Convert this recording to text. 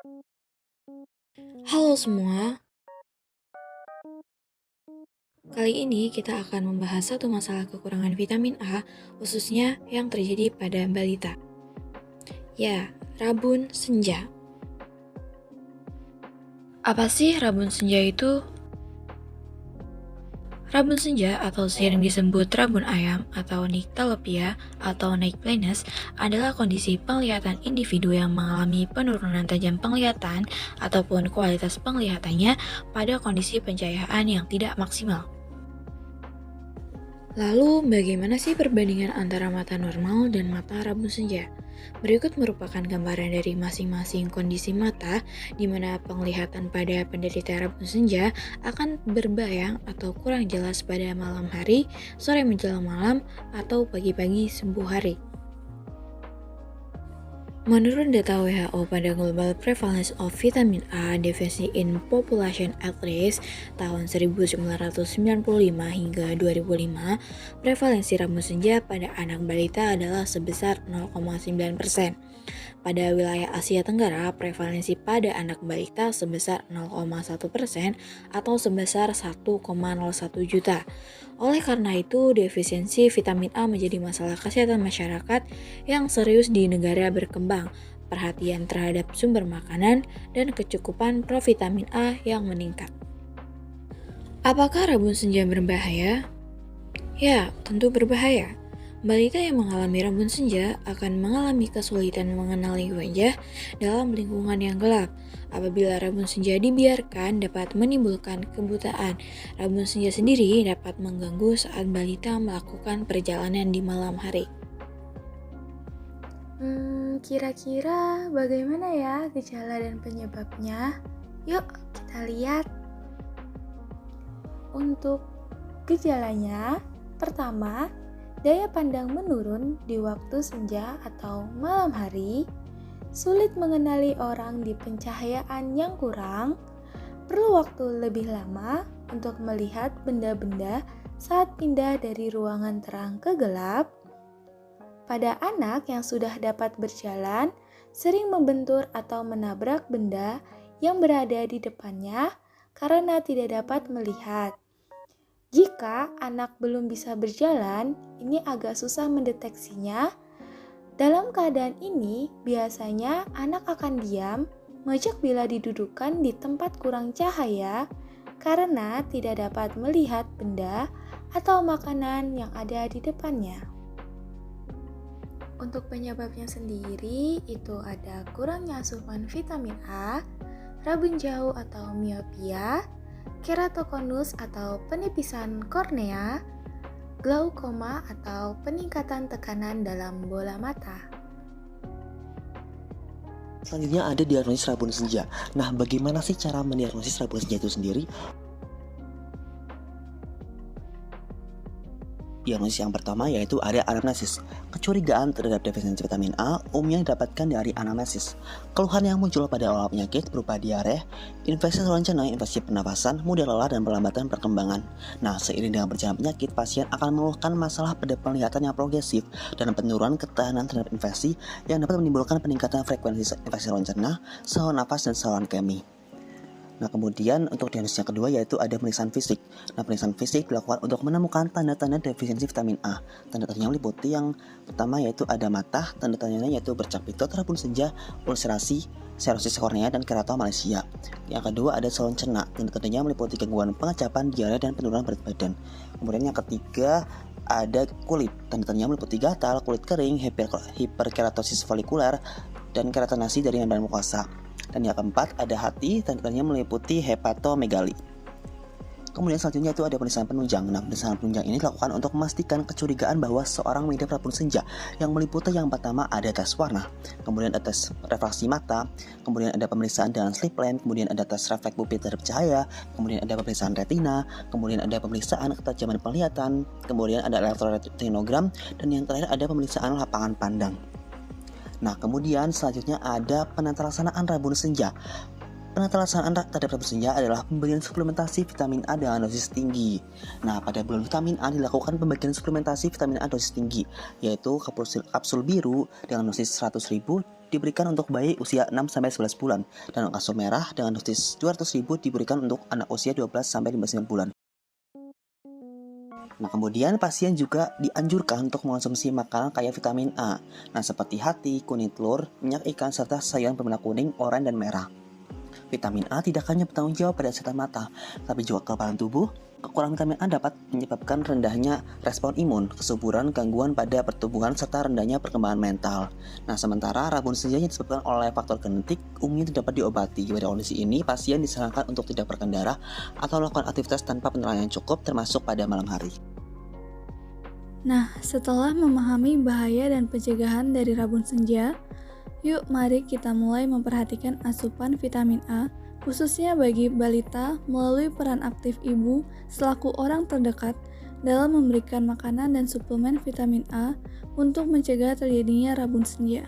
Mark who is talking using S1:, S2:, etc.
S1: Halo semua, kali ini kita akan membahas satu masalah kekurangan vitamin A, khususnya yang terjadi pada balita. Ya, rabun senja. Apa sih rabun senja itu? Rabun senja atau sering disebut rabun ayam atau nyctalopia atau night blindness adalah kondisi penglihatan individu yang mengalami penurunan tajam penglihatan ataupun kualitas penglihatannya pada kondisi pencahayaan yang tidak maksimal. Lalu, bagaimana sih perbandingan antara mata normal dan mata rabun senja? Berikut merupakan gambaran dari masing-masing kondisi mata, di mana penglihatan pada penderita rabun senja akan berbayang atau kurang jelas pada malam hari, sore menjelang malam, atau pagi-pagi sembuh hari. Menurut data WHO pada Global Prevalence of Vitamin A Deficiency in Population at Risk tahun 1995 hingga 2005, prevalensi rabun senja pada anak balita adalah sebesar 0,9%. Pada wilayah Asia Tenggara, prevalensi pada anak balita sebesar 0,1% atau sebesar 1,01 juta. Oleh karena itu, defisiensi vitamin A menjadi masalah kesehatan masyarakat yang serius di negara berkembang. Perhatian terhadap sumber makanan dan kecukupan provitamin A yang meningkat. Apakah rabun senja berbahaya? Ya, tentu berbahaya. Balita yang mengalami rabun senja akan mengalami kesulitan mengenali wajah dalam lingkungan yang gelap. Apabila rabun senja dibiarkan dapat menimbulkan kebutaan. Rabun senja sendiri dapat mengganggu saat balita melakukan perjalanan di malam hari.
S2: Kira-kira bagaimana ya gejala dan penyebabnya? Yuk kita lihat. Untuk gejalanya, pertama, daya pandang menurun di waktu senja atau malam hari, sulit mengenali orang di pencahayaan yang kurang, perlu waktu lebih lama untuk melihat benda-benda saat pindah dari ruangan terang ke gelap. Pada anak yang sudah dapat berjalan, sering membentur atau menabrak benda yang berada di depannya karena tidak dapat melihat. Jika anak belum bisa berjalan, ini agak susah mendeteksinya. Dalam keadaan ini, biasanya anak akan diam, mojok bila didudukkan di tempat kurang cahaya karena tidak dapat melihat benda atau makanan yang ada di depannya. Untuk penyebabnya sendiri, itu ada kurangnya asupan vitamin A, rabun jauh atau miopia, keratokonus atau penipisan kornea, glaukoma atau peningkatan tekanan dalam bola mata.
S3: Selanjutnya ada diagnosis rabun senja. Nah, bagaimana sih cara mendiagnosis rabun senja itu sendiri? Diagnosis yang pertama yaitu ada anamnesis. Kecurigaan terhadap defisiensi vitamin A umumnya didapatkan dari anamnesis. Keluhan yang muncul pada awal penyakit berupa diare, infeksi saluran cerna, infeksi pernafasan, mudah lelah, dan perlambatan perkembangan. Nah, seiring dengan berjalan penyakit, pasien akan mengeluhkan masalah pada penglihatan yang progresif dan penurunan ketahanan terhadap infeksi yang dapat menimbulkan peningkatan frekuensi infeksi saluran cerna, saluran nafas, dan saluran kemih. Nah, kemudian untuk diagnosis yang kedua yaitu ada pemeriksaan fisik. Nah, pemeriksaan fisik dilakukan untuk menemukan tanda-tanda defisiensi vitamin A. Tanda-tandanya meliputi yang pertama yaitu ada mata, tanda-tandanya yaitu bercak pigment, rabun senja, ulcerasi, serosis kornea, dan keratomalacia. Yang kedua ada saluran cerna. Tanda-tandanya meliputi gangguan pengecapan, diare, dan penurunan berat badan. Kemudian yang ketiga ada kulit. Tanda-tandanya meliputi gatal, kulit kering, hiperkeratosis folikuler, dan keratinasi dari membran mukosa. Dan yang keempat ada hati, tanda-tandanya meliputi hepatomegali. Kemudian selanjutnya itu ada pemeriksaan penunjang. Nah, pemeriksaan penunjang ini dilakukan untuk memastikan kecurigaan bahwa seorang mengidap rabun senja, yang meliputi yang pertama ada tes warna, kemudian ada tes refraksi mata, kemudian ada pemeriksaan dengan slit lamp, kemudian ada tes refleks pupil terhadap cahaya, kemudian ada pemeriksaan retina, kemudian ada pemeriksaan ketajaman penglihatan, kemudian ada elektroretinogram, dan yang terakhir ada pemeriksaan lapangan pandang. Nah, kemudian selanjutnya ada penata laksanaan rabun senja. Penata laksanaan terhadap rabun senja adalah pemberian suplementasi vitamin A dengan dosis tinggi. Nah, pada bulan vitamin A dilakukan pembagian suplementasi vitamin A dosis tinggi, yaitu kapsul biru dengan dosis 100.000 diberikan untuk bayi usia 6-11 bulan, dan untuk kasur merah dengan dosis 200.000 diberikan untuk anak usia 12-59 bulan. Nah, kemudian pasien juga dianjurkan untuk mengonsumsi makanan kaya vitamin A, seperti hati, kuning telur, minyak ikan, serta sayuran berwarna kuning, oranye, dan merah. Vitamin A tidak hanya bertanggung jawab pada kesehatan mata, tapi juga kekebalan tubuh. Kekurangan vitamin A dapat menyebabkan rendahnya respon imun, kesuburan, gangguan pada pertumbuhan, serta rendahnya perkembangan mental. Sementara rabun senja yang disebabkan oleh faktor genetik umumnya tidak dapat diobati. Pada kondisi ini, pasien disarankan untuk tidak berkendara atau melakukan aktivitas tanpa penerangan yang cukup, termasuk pada malam hari.
S4: Nah, setelah memahami bahaya dan pencegahan dari rabun senja, yuk mari kita mulai memperhatikan asupan vitamin A, khususnya bagi balita melalui peran aktif ibu selaku orang terdekat dalam memberikan makanan dan suplemen vitamin A untuk mencegah terjadinya rabun senja.